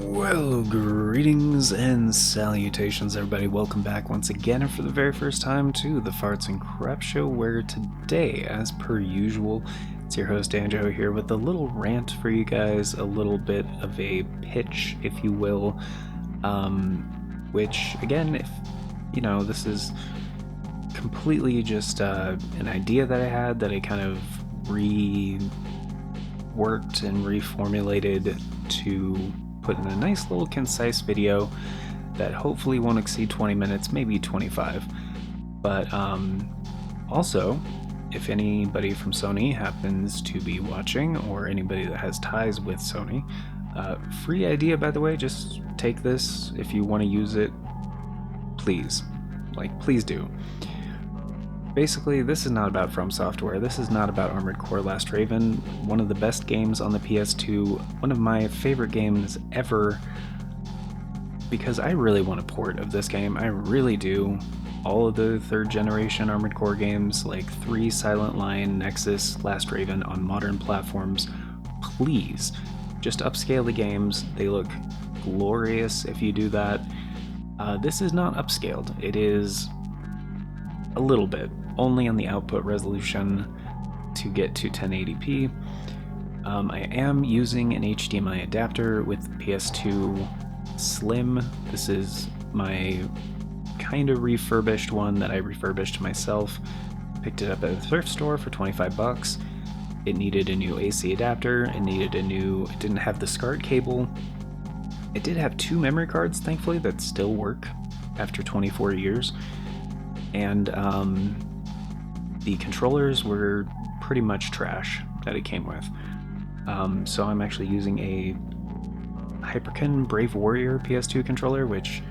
Well, greetings and salutations, everybody. Welcome back once again, and for the very first time, to the Farts and Crap Show, where today, as per usual, it's your host, Anjo, here with a little rant for you guys, a little bit of a pitch, if you will, which, again, if, this is completely just an idea that I had that I kind of reworked and reformulated to put in a nice little concise video that hopefully won't exceed 20 minutes, maybe 25. But also, if anybody from Sony happens to be watching, or anybody that has ties with Sony, free idea, by the way. Just take this if you want to use it. Please, please do. Basically, this is not about From Software. This is not about Armored Core Last Raven, one of the best games on the PS2, one of my favorite games ever, because I really want a port of this game. I really do. All of the third generation Armored Core games, like 3, Silent Lion, Nexus, Last Raven, on modern platforms, please, just upscale the games. They look glorious if you do that. This is not upscaled. It is a little bit, only on the output resolution to get to 1080p. I am using an HDMI adapter with PS2 Slim. This is my kind of refurbished one that I refurbished myself. Picked it up at a thrift store for 25 bucks. It needed a new AC adapter. It didn't have the SCART cable. It did have 2 memory cards, thankfully, that still work after 24 years. And the controllers were pretty much trash that it came with. So I'm actually using a Hyperkin Brave Warrior PS2 controller, which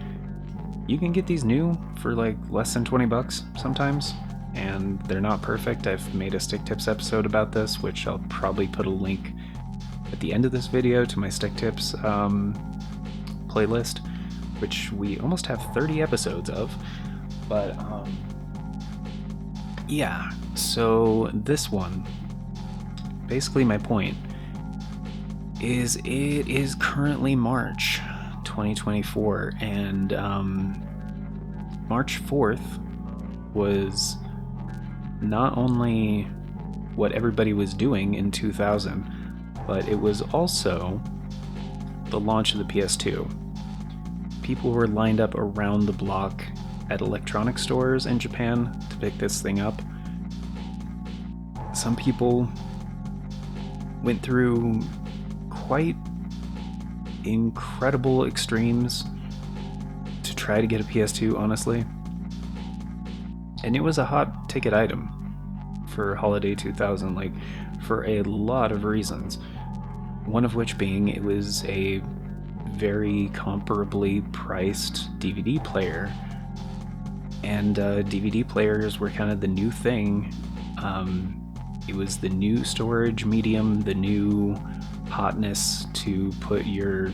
you can get these new for like less than 20 bucks sometimes, and they're not perfect. I've made a Stick Tips episode about this, which I'll probably put a link at the end of this video to my Stick Tips playlist, which we almost have 30 episodes of. But, yeah, so this one, basically my point is it is currently March 2024, and March 4th was not only what everybody was doing in 2000, but it was also the launch of the PS2. People were lined up around the block at electronic stores in Japan to pick this thing up. Some people went through quite incredible extremes to try to get a PS2, honestly. And it was a hot ticket item for holiday 2000, for a lot of reasons. One of which being it was a very comparably priced DVD player. And DVD players were kind of the new thing. It was the new storage medium, the new hotness to put your,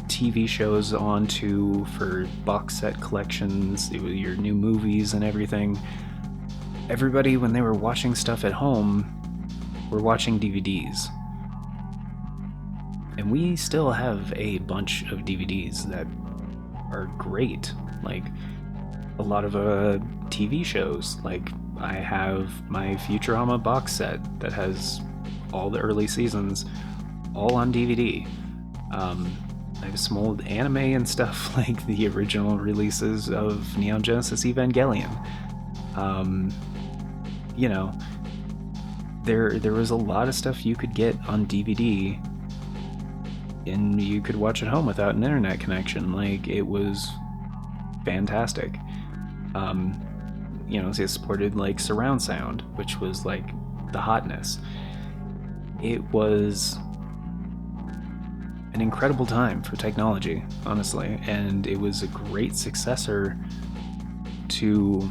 TV shows onto for box set collections. It was your new movies and everything. Everybody, when they were watching stuff at home, were watching DVDs. And we still have a bunch of DVDs that are great. Like a lot of TV shows. Like I have my Futurama box set that has all the early seasons all on DVD. I have some old anime and stuff, like the original releases of Neon Genesis Evangelion. There was a lot of stuff you could get on DVD and you could watch at home without an internet connection. It was fantastic. It supported surround sound, which was the hotness. It was an incredible time for technology, honestly, and it was a great successor to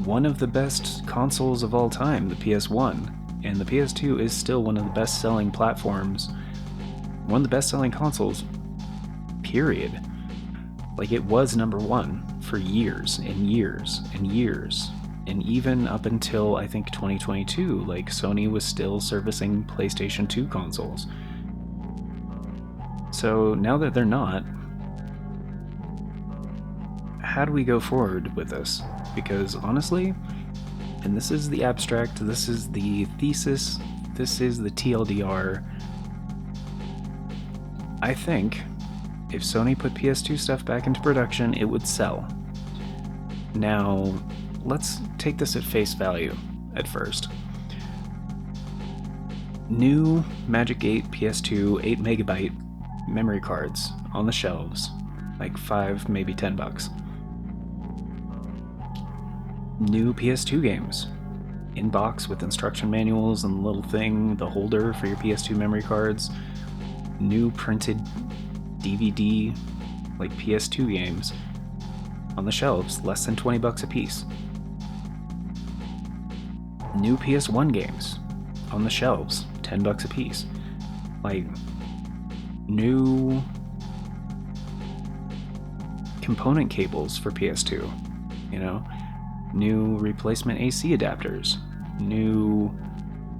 one of the best consoles of all time, the PS1. And the PS2 is still one of the best-selling platforms, one of the best-selling consoles, period. It was number one for years and years and years. And even up until, I think, 2022, Sony was still servicing PlayStation 2 consoles. So now that they're not, how do we go forward with this? Because honestly, and this is the abstract, this is the thesis, this is the TLDR, I think if Sony put PS2 stuff back into production, it would sell. Now, let's take this at face value at first. New Magic 8 PS2 8MB memory cards on the shelves, like $5, maybe $10. New PS2 games in box with instruction manuals and the little thing, the holder for your PS2 memory cards. New printed DVD, like PS2 games on the shelves, less than $20 a piece. New PS1 games on the shelves, $10 a piece. Like, new component cables for PS2, you know? New replacement AC adapters, new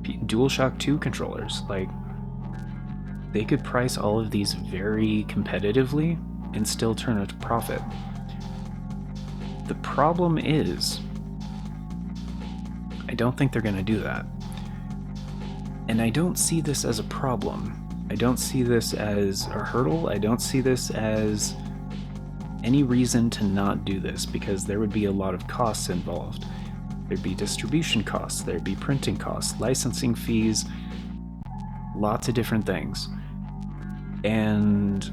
DualShock 2 controllers. Like, they could price all of these very competitively and still turn a profit. The problem is, I don't think they're going to do that. And I don't see this as a problem. I don't see this as a hurdle. I don't see this as any reason to not do this, because there would be a lot of costs involved. There'd be distribution costs, there'd be printing costs, licensing fees, lots of different things. And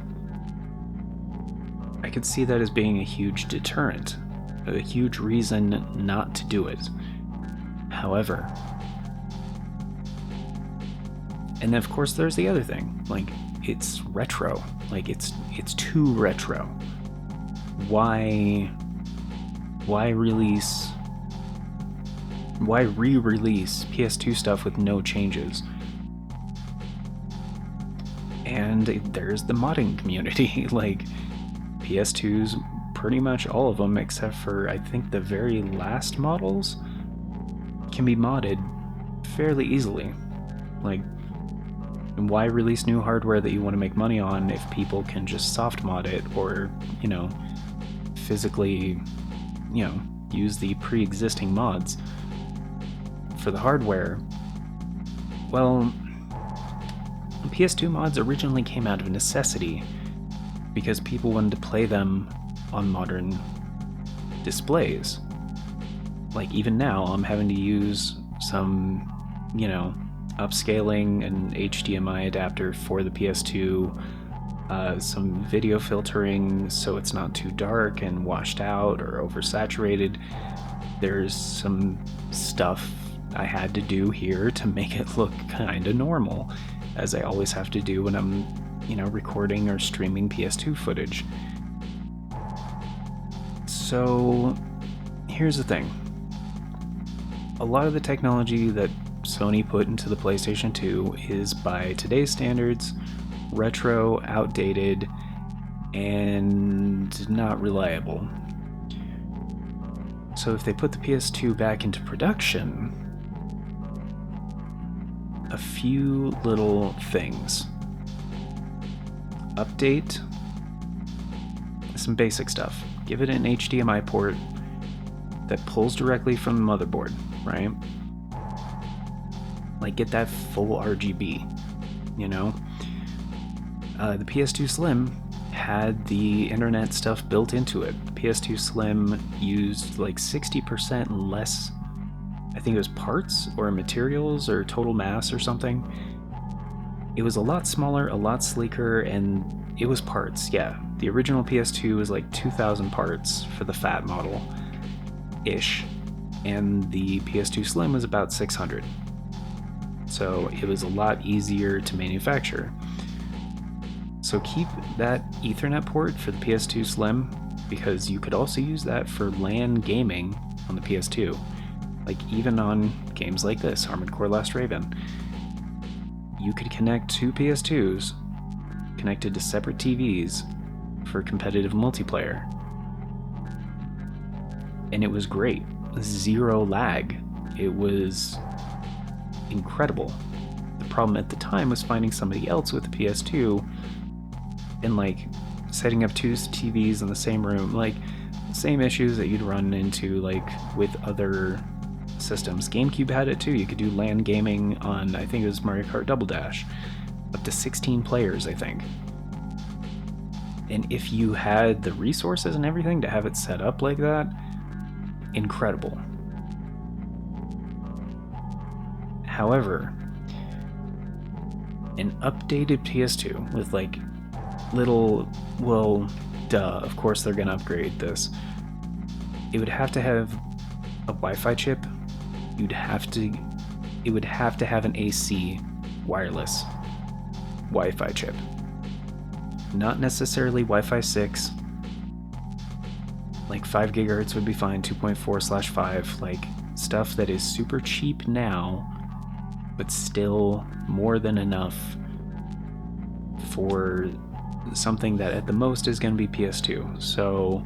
I could see that as being a huge deterrent, a huge reason not to do it. However, and of course there's the other thing, like, it's retro, like it's too retro. Why re-release PS2 stuff with no changes? And there's the modding community. Like, PS2's, pretty much all of them, except for I think the very last models, can be modded fairly easily. Like, why release new hardware that you want to make money on if people can just soft mod it, or, you know, physically, you know, use the pre-existing mods for the hardware? Well, PS2 mods originally came out of necessity because people wanted to play them on modern displays. Like, even now, I'm having to use some, you know, upscaling an HDMI adapter for the PS2, some video filtering so it's not too dark and washed out or oversaturated. There's some stuff I had to do here to make it look kind of normal, as I always have to do when I'm, you know, recording or streaming PS2 footage. So here's the thing. A lot of the technology that Sony put into the PlayStation 2 is, by today's standards, retro, outdated, and not reliable. So if they put the PS2 back into production, a few little things. Update some basic stuff. Give it an HDMI port that pulls directly from the motherboard, right? Like, get that full RGB, you know? The PS2 Slim had the internet stuff built into it. The PS2 Slim used like 60% less, I think it was parts or materials or total mass or something. It was a lot smaller, a lot sleeker, and it was parts, yeah. The original PS2 was like 2,000 parts for the fat model-ish, and the PS2 Slim was about 600. So it was a lot easier to manufacture. So keep that Ethernet port for the PS2 Slim, because you could also use that for LAN gaming on the PS2. Like, even on games like this, Armored Core Last Raven, you could connect two PS2s connected to separate TVs for competitive multiplayer. And it was great. Zero lag. It was incredible. The problem at the time was finding somebody else with a PS2 And like setting up two TVs in the same room, like same issues that you'd run into like with other systems. GameCube had it too. You could do LAN gaming on, I think it was Mario Kart Double Dash, up to 16 players, I think. And if you had the resources and everything to have it set up like that, incredible. However, an updated PS2 with like little, well, duh, of course they're gonna upgrade this. It would have to have a Wi-Fi chip. It would have to have an AC wireless Wi-Fi chip. Not necessarily Wi-Fi 6. Like 5 gigahertz would be fine, 2.4/5, like stuff that is super cheap now, but still more than enough for something that at the most is going to be PS2. So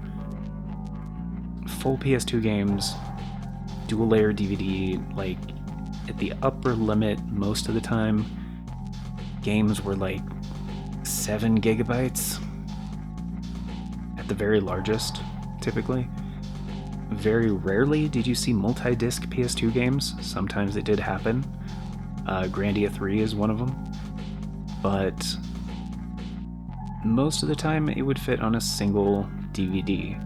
full PS2 games, dual layer DVD, like at the upper limit most of the time, games were like 7 gigabytes at the very largest, typically. Very rarely did you see multi-disc PS2 games. Sometimes it did happen. Grandia 3 is one of them. But most of the time it would fit on a single DVD.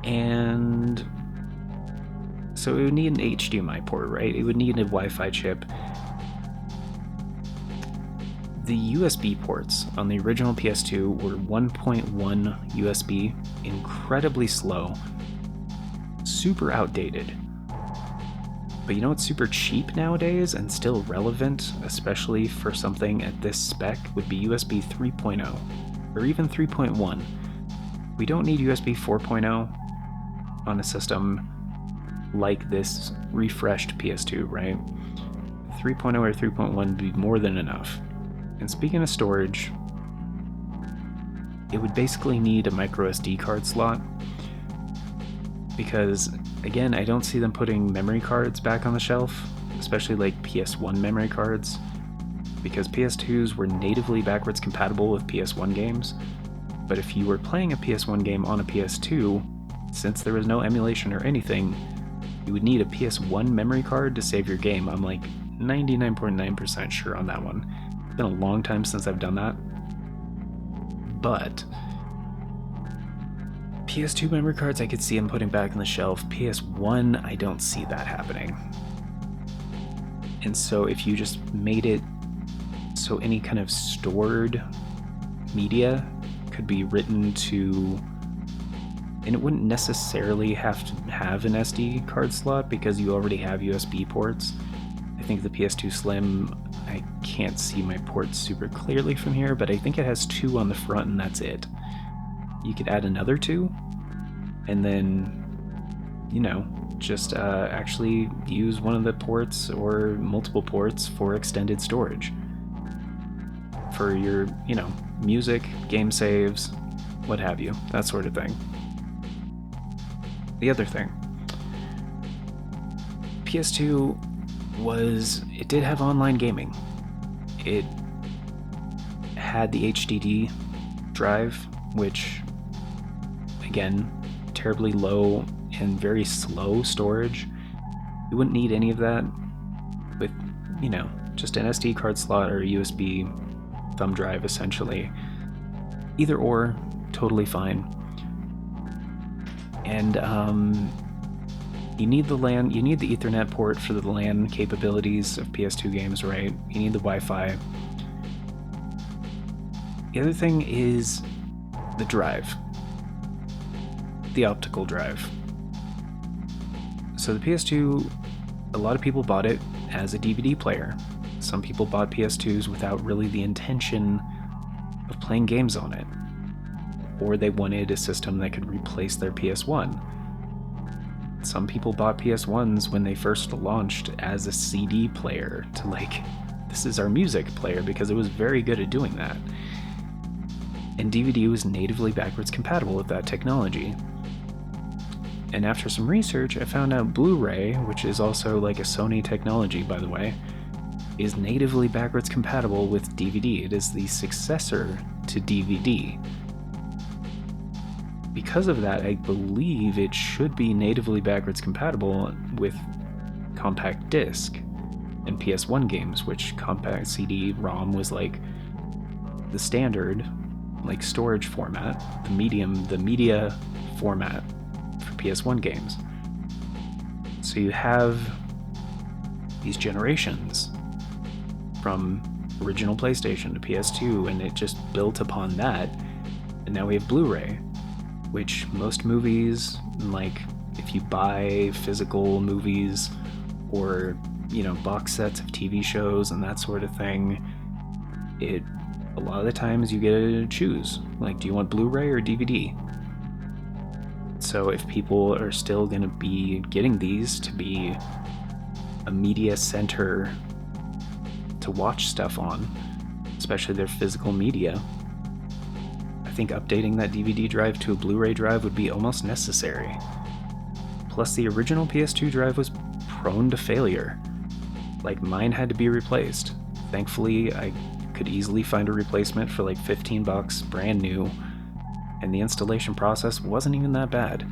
And so it would need an HDMI port, right? It would need a Wi-Fi chip. The USB ports on the original PS2 were 1.1 USB, incredibly slow, super outdated. But you know what's super cheap nowadays and still relevant, especially for something at this spec, would be USB 3.0, or even 3.1. We don't need USB 4.0 on a system like this refreshed PS2, right? 3.0 or 3.1 would be more than enough. And speaking of storage, it would basically need a micro SD card slot, because again, I don't see them putting memory cards back on the shelf, especially like PS1 memory cards, because PS2s were natively backwards compatible with PS1 games. But if you were playing a PS1 game on a PS2, since there was no emulation or anything, you would need a PS1 memory card to save your game. I'm like 99.9% sure on that one. It's been a long time since I've done that. But PS2 memory cards I could see them putting back on the shelf. PS1, I don't see that happening. And so if you just made it so any kind of stored media could be written to, and it wouldn't necessarily have to have an SD card slot because you already have USB ports. I think the PS2 Slim, I can't see my ports super clearly from here, but I think it has 2 on the front and that's it. You could add another 2 and then, you know, just actually use one of the ports or multiple ports for extended storage for your, you know, music, game saves, what have you, that sort of thing. The other thing, PS2 it did have online gaming. It had the HDD drive, which, again, terribly low and very slow storage. You wouldn't need any of that with, you know, just an SD card slot or a USB thumb drive, essentially. Either or, totally fine. And you need the LAN, you need the Ethernet port for the LAN capabilities of PS2 games, right? You need the Wi-Fi. The other thing is the drive, the optical drive. So the PS2, a lot of people bought it as a DVD player. Some people bought PS2s without really the intention of playing games on it, or they wanted a system that could replace their PS1. Some people bought PS1s when they first launched as a CD player to, like, this is our music player, because it was very good at doing that. And DVD was natively backwards compatible with that technology. And after some research, I found out Blu-ray, which is also like a Sony technology, by the way, is natively backwards compatible with DVD. It is the successor to DVD. Because of that, I believe it should be natively backwards compatible with compact disc and PS1 games, which compact CD-ROM was like the standard, like storage format, the media format for PS1 games. So you have these generations from original PlayStation to PS2, and it just built upon that. And now we have Blu-ray, which most movies, like if you buy physical movies or, you know, box sets of TV shows and that sort of thing, a lot of the times you get to choose, like, do you want Blu-ray or DVD? So if people are still going to be getting these to be a media center to watch stuff on, especially their physical media, I think updating that DVD drive to a Blu-ray drive would be almost necessary. Plus, the original PS2 drive was prone to failure. Like, mine had to be replaced. Thankfully, I could easily find a replacement for like $15, brand new, and the installation process wasn't even that bad.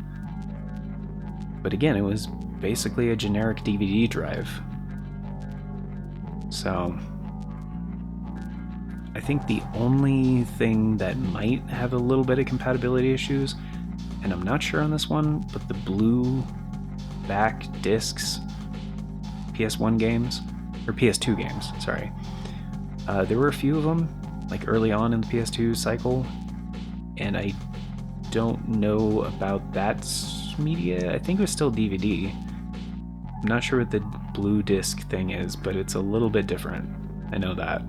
But again, it was basically a generic DVD drive. So I think the only thing that might have a little bit of compatibility issues, and I'm not sure on this one, but the blue back discs, PS1 games, or PS2 games, sorry. There were a few of them, like early on in the PS2 cycle, and I don't know about that media. I think it was still DVD. I'm not sure what the blue disc thing is, but it's a little bit different. I know that.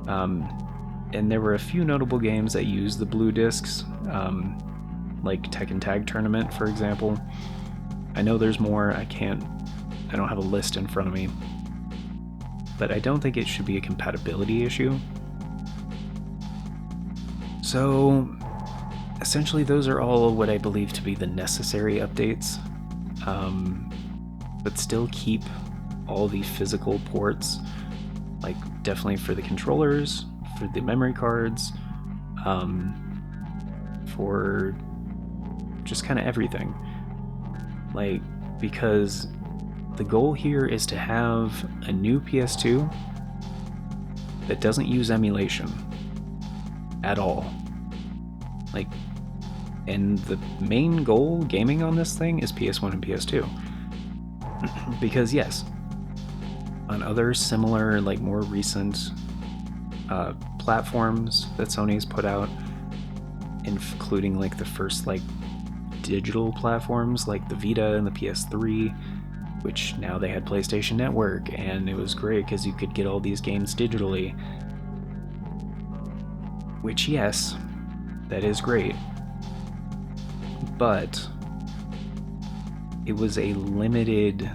And there were a few notable games that used the blue discs, like Tekken Tag Tournament, for example. I know there's more. I don't have a list in front of me. But I don't think it should be a compatibility issue. So essentially those are all what I believe to be the necessary updates, but still keep all the physical ports, like definitely for the controllers, for the memory cards, for just kind of everything. Like, because the goal here is to have a new PS2 that doesn't use emulation at all. Like, and the main goal gaming on this thing is PS1 and PS2. Because yes, on other similar, like more recent platforms that Sony's put out, including like the first like digital platforms like the Vita and the PS3, which now they had PlayStation Network, and it was great because you could get all these games digitally. Which, yes, that is great. But it was a limited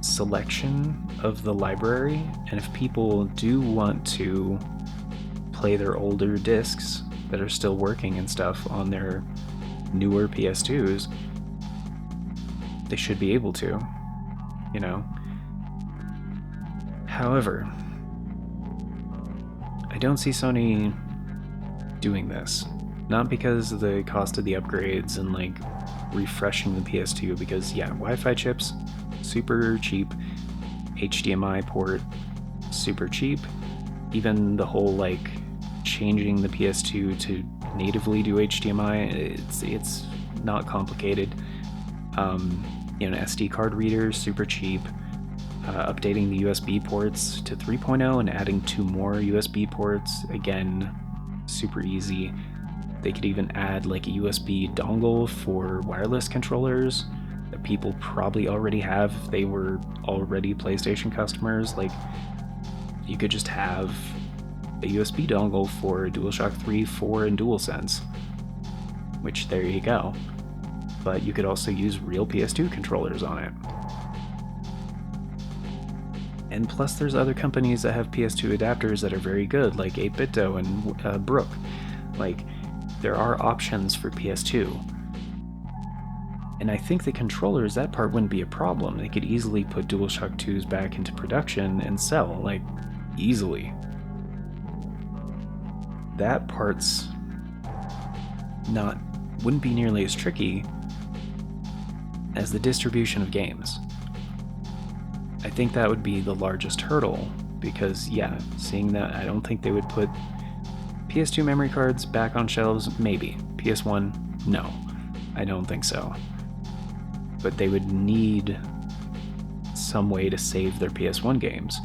selection of the library, and if people do want to play their older discs that are still working and stuff on their newer PS2s, they should be able to, you know. However, I don't see Sony doing this. Not because of the cost of the upgrades and like refreshing the PS2, because yeah, Wi-Fi chips, super cheap, HDMI port, super cheap. Even the whole like changing the PS2 to natively do HDMI, it's not complicated. You know, SD card reader, super cheap. Updating the USB ports to 3.0 and adding 2 more USB ports, again, super easy. They could even add like a USB dongle for wireless controllers that people probably already have if they were already PlayStation customers. Like, you could just have a USB dongle for DualShock 3, 4, and DualSense, which there you go. But you could also use real PS2 controllers on it. And plus there's other companies that have PS2 adapters that are very good, like 8BitDo and Brook. Like, there are options for PS2. And I think the controllers, that part wouldn't be a problem. They could easily put DualShock 2s back into production and sell, like, easily. That part's wouldn't be nearly as tricky as the distribution of games. I think that would be the largest hurdle, because yeah, seeing that, I don't think they would put PS2 memory cards back on shelves. Maybe. PS1, no, I don't think so. But they would need some way to save their PS1 games.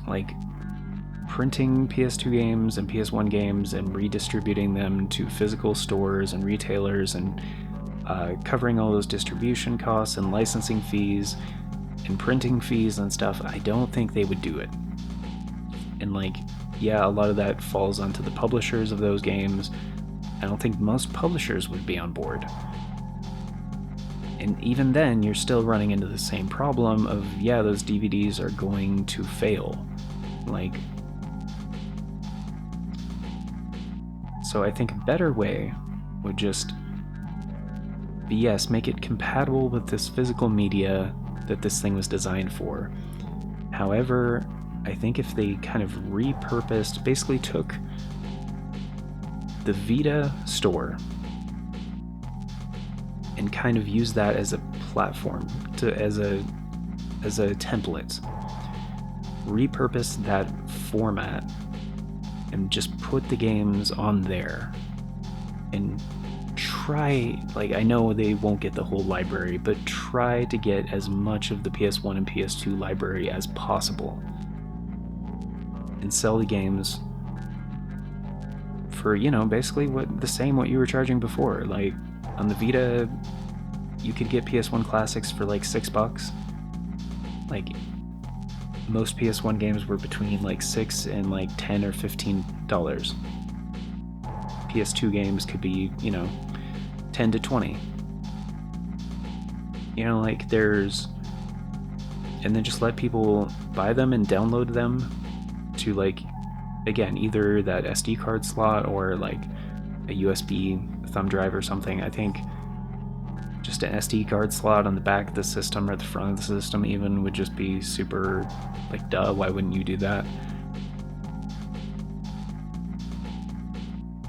Like printing PS2 games and PS1 games and redistributing them to physical stores and retailers, and covering all those distribution costs and licensing fees and printing fees and stuff. I don't think they would do it. And like, yeah, a lot of that falls onto the publishers of those games. I don't think most publishers would be on board. And even then, you're still running into the same problem of, yeah, those DVDs are going to fail. Like, so I think a better way would just be, yes, make it compatible with this physical media that this thing was designed for. However, I think if they kind of repurposed, basically took the Vita store and kind of used that as a platform, as a template, repurpose that format and just put the games on there and try, like, I know they won't get the whole library, but try to get as much of the PS1 and PS2 library as possible and sell the games for, you know, basically what you were charging before. Like on the Vita, you could get PS1 classics for like $6. Like most PS1 games were between like $6 and like $10 or $15. PS2 games could be, you know, 10 to 20. You know, like there's, and then just let people buy them and download them to, like, again, either that SD card slot or like a USB thumb drive or something. I think just an SD card slot on the back of the system or the front of the system even would just be super, like, duh, why wouldn't you do that?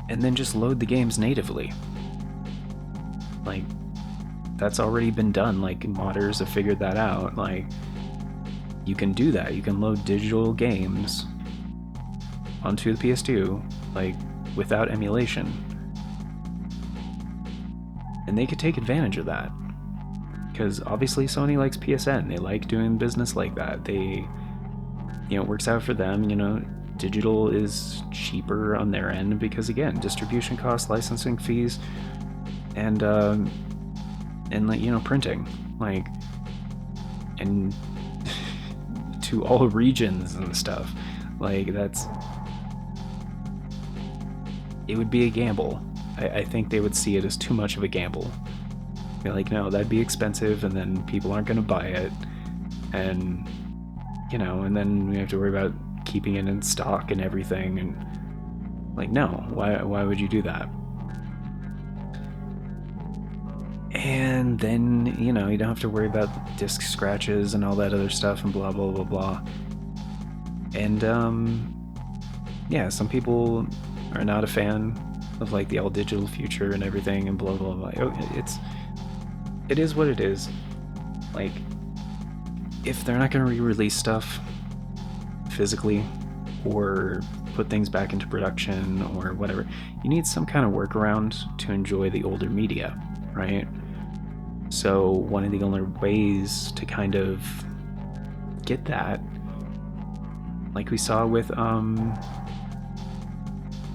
And then just load the games natively. Like, that's already been done. Like, modders have figured that out. Like, you can do that. You can load digital games onto the PS2, like, without emulation. And they could take advantage of that. Because obviously Sony likes PSN. They like doing business like that. They, you know, it works out for them. You know, digital is cheaper on their end because, again, distribution costs, licensing fees, and like, you know, printing, like, and to all regions and stuff. Like, it would be a gamble. I think they would see it as too much of a gamble. Be like, no, that'd be expensive, and then people aren't going to buy it, and, you know, and then we have to worry about keeping it in stock and everything, and, like, no, why would you do that? And then, you know, you don't have to worry about disc scratches and all that other stuff and blah, blah, blah, blah. And, yeah, some people are not a fan of, like, the all-digital future and everything and blah, blah, blah. It is what it is. Like, if they're not going to re-release stuff physically or put things back into production or whatever, you need some kind of workaround to enjoy the older media, right? So one of the only ways to kind of get that, like we saw with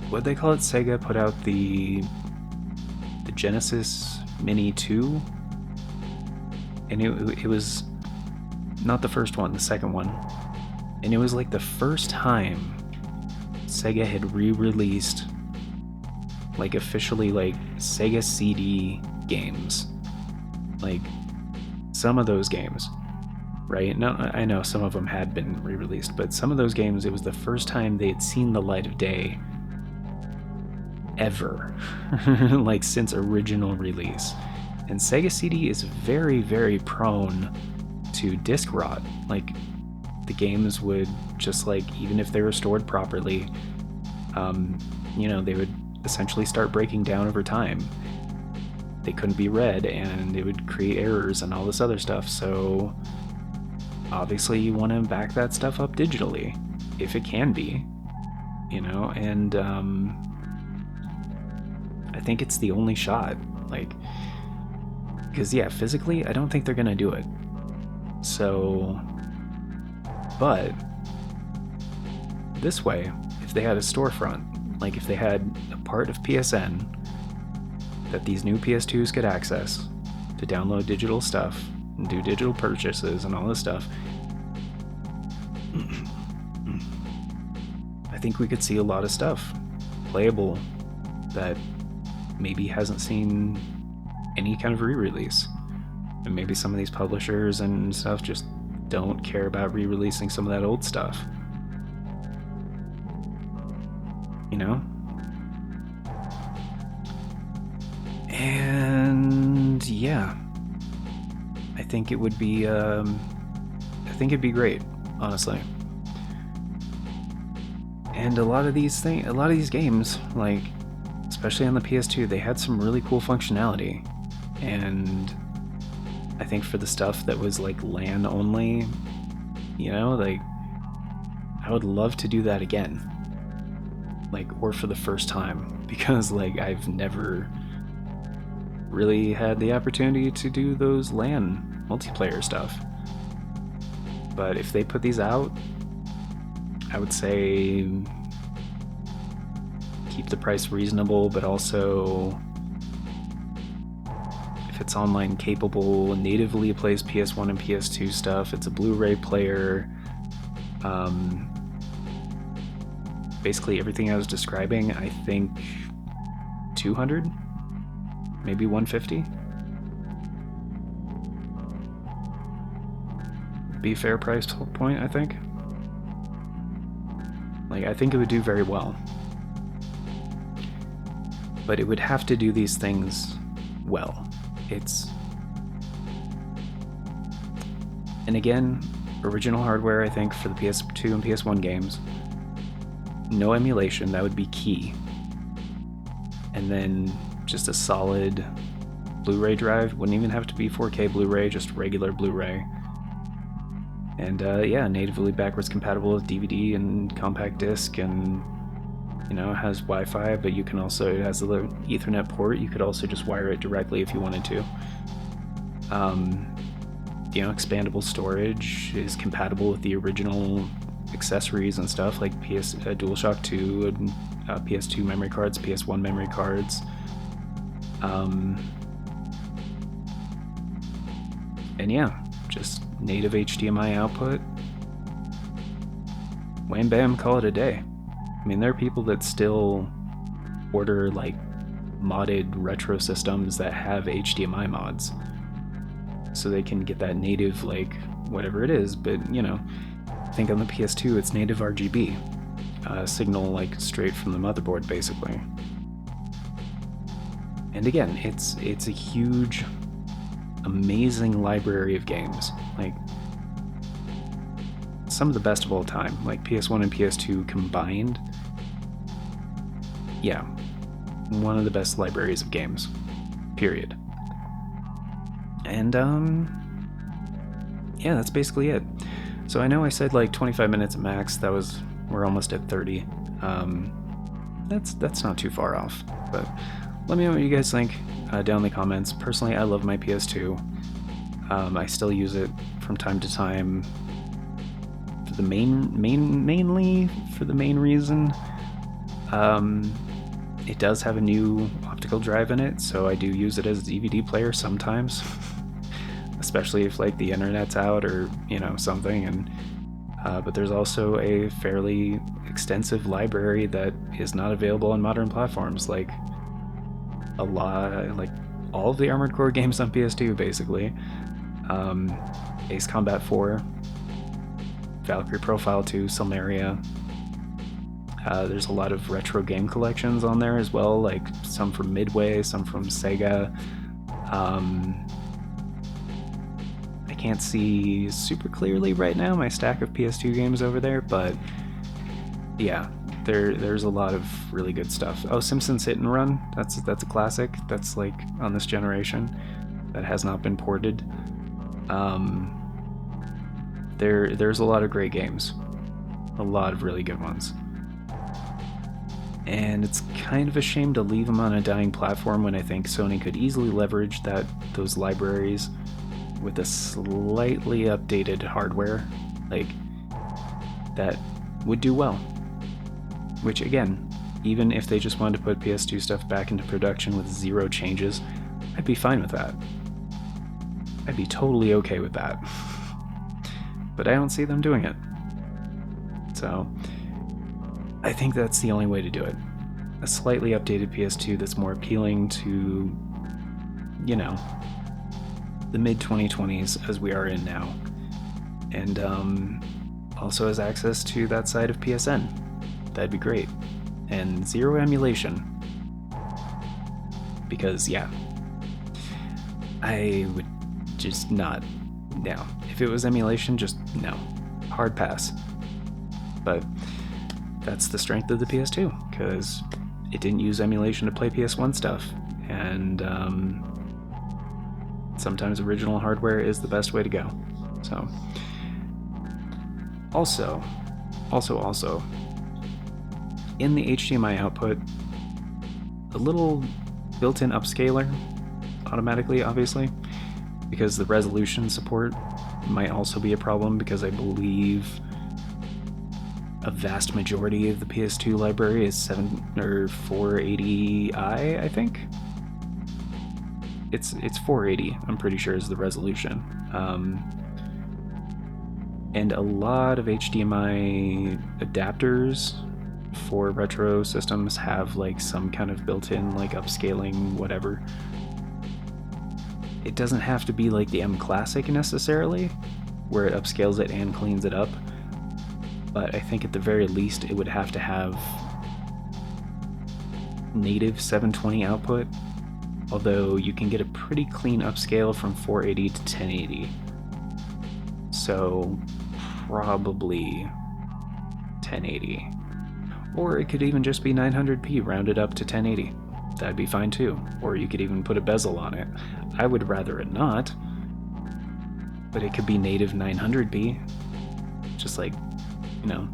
what'd they call it? Sega put out the Genesis Mini 2, and it was not the first one, the second one, and it was like the first time Sega had re-released, like, officially, like, Sega CD games. Like, some of those games, right? No, I know some of them had been re-released, but some of those games, it was the first time they had seen the light of day ever, like, since original release. And Sega CD is very, very prone to disk rot. Like, the games would just, like, even if they were stored properly, they would essentially start breaking down over time. They couldn't be read, and it would create errors and all this other stuff. So obviously you want to back that stuff up digitally, if it can be, and I think it's the only shot. Like, because physically I don't think they're gonna do it. So, but this way, if they had a storefront, like if they had a part of PSN that these new PS2s could access to download digital stuff and do digital purchases and all this stuff, I think we could see a lot of stuff playable that maybe hasn't seen any kind of re-release. And maybe some of these publishers and stuff just don't care about re-releasing some of that old stuff. And I think it would be I think it'd be great, honestly. And a lot of these games, like especially on the PS2, they had some really cool functionality. And I think for the stuff that was like LAN only, like I would love to do that again. Like, or for the first time, because like I've never really had the opportunity to do those LAN multiplayer stuff. But if they put these out, I would say keep the price reasonable, but also if it's online capable, natively plays PS1 and PS2 stuff, it's a Blu-ray player, basically everything I was describing, I think 200, maybe 150. Be a fair price point, I think. Like, I think it would do very well. But it would have to do these things well. And again, original hardware, I think, for the PS2 and PS1 games. No emulation, that would be key. And then just a solid Blu-ray drive. Wouldn't even have to be 4K Blu-ray, just regular Blu-ray. And natively backwards compatible with DVD and compact disc, and it has Wi-Fi, but you can also, it has a little Ethernet port. You could also just wire it directly if you wanted to. Expandable storage is compatible with the original accessories and stuff like DualShock 2 and PS2 memory cards, PS1 memory cards. Just native HDMI output. Wham bam, call it a day. I mean, there are people that still order like modded retro systems that have HDMI mods, so they can get that native, like, whatever it is. But I think on the PS2 it's native RGB signal, like straight from the motherboard, basically. And again, it's a huge, amazing library of games, like some of the best of all time, like PS1 and PS2 combined. One of the best libraries of games, period. And that's basically it. So I know I said like 25 minutes at max. We're almost at 30. That's not too far off, but let me know what you guys think down in the comments. Personally, I love my PS2. I still use it from time to time for the mainly for the main reason. It does have a new optical drive in it, so I do use it as a DVD player sometimes, especially if like the internet's out or something. And but there's also a fairly extensive library that is not available on modern platforms, like all of the Armored Core games on PS2, basically. Ace Combat 4, Valkyrie Profile 2, Silmeria. There's a lot of retro game collections on there as well, like some from Midway, some from Sega. I can't see super clearly right now my stack of PS2 games over there, but yeah, there's a lot of really good stuff. Oh, Simpsons Hit and Run, that's a classic. That's like on this generation that has not been ported. There's a lot of great games, a lot of really good ones, and it's kind of a shame to leave them on a dying platform when I think Sony could easily leverage those libraries with a slightly updated hardware, like that would do well. Which again, even if they just wanted to put PS2 stuff back into production with 0 changes, I'd be fine with that. I'd be totally okay with that. But I don't see them doing it. So I think that's the only way to do it. A slightly updated PS2 that's more appealing to, you know, the mid-2020s as we are in now. And also has access to that side of PSN. That'd be great. And 0 emulation. Because, yeah, I would just not. No. If it was emulation, just no. Hard pass. But that's the strength of the PS2, because it didn't use emulation to play PS1 stuff. And sometimes original hardware is the best way to go. So, also, in the HDMI output, a little built-in upscaler, automatically, obviously, because the resolution support might also be a problem, because I believe a vast majority of the PS2 library is 480i, I think. It's 480, I'm pretty sure, is the resolution. And a lot of HDMI adapters for retro systems have like some kind of built-in like upscaling whatever. It doesn't have to be like the M Classic necessarily, where it upscales it and cleans it up, but I think at the very least it would have to have native 720 output, although you can get a pretty clean upscale from 480 to 1080. So probably 1080. Or it could even just be 900p rounded up to 1080. That'd be fine too. Or you could even put a bezel on it. I would rather it not, but it could be native 900p. Just like, you know,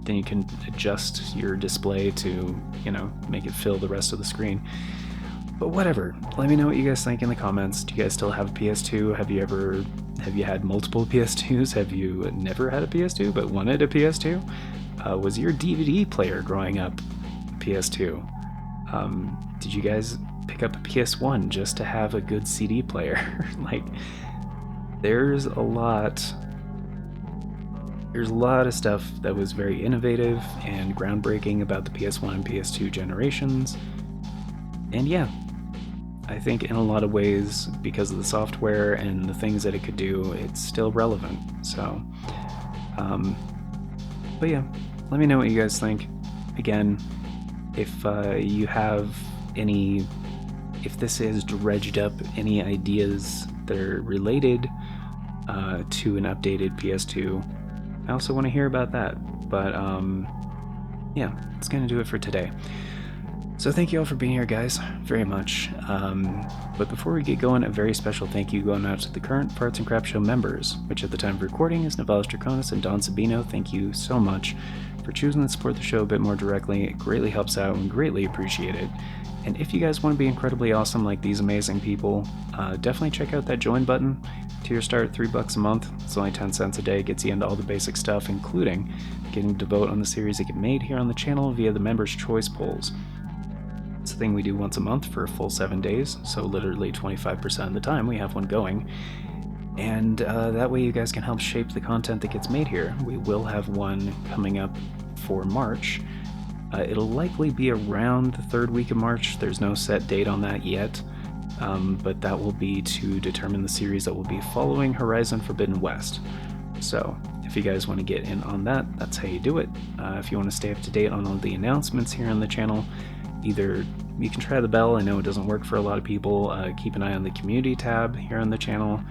then you can adjust your display to, you know, make it fill the rest of the screen. But whatever, let me know what you guys think in the comments. Do you guys still have a PS2? Have you had multiple PS2s? Have you never had a PS2 but wanted a PS2? Was your DVD player growing up a PS2? Did you guys pick up a PS1 just to have a good CD player? Like, there's a lot of stuff that was very innovative and groundbreaking about the PS1 and PS2 generations. And yeah, I think in a lot of ways, because of the software and the things that it could do, it's still relevant. So, but yeah, let me know what you guys think. Again, if you have any, if this has dredged up any ideas that are related to an updated PS2, I also want to hear about that. But yeah, that's going to do it for today. So thank you all for being here, guys, very much. But before we get going, a very special thank you going out to the current Farts and Crap Show members, which at the time of recording is Novelis Draconis and Don Sabino. Thank you so much for choosing to support the show a bit more directly. It greatly helps out and greatly appreciate it. And if you guys want to be incredibly awesome like these amazing people, definitely check out that join button. Tier start $3 a month. It's only 10 cents a day. Gets you into all the basic stuff, including getting to vote on the series that get made here on the channel via the members' choice polls. It's a thing we do once a month for a full 7 days, so literally 25% of the time we have one going. And that way you guys can help shape the content that gets made here. We will have one coming up for March. It'll likely be around the 3rd week of March. There's no set date on that yet, but that will be to determine the series that will be following Horizon Forbidden West. So if you guys want to get in on that, that's how you do it. If you want to stay up to date on all the announcements here on the channel, either you can try the bell. I know it doesn't work for a lot of people. Keep an eye on the community tab here on the channel,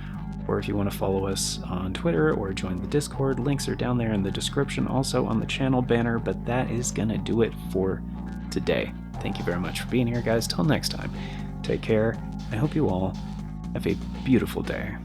or if you want to follow us on Twitter or join the Discord, links are down there in the description, also on the channel banner. But that is gonna do it for today. Thank you very much for being here, guys. Till next time, take care. I hope you all have a beautiful day.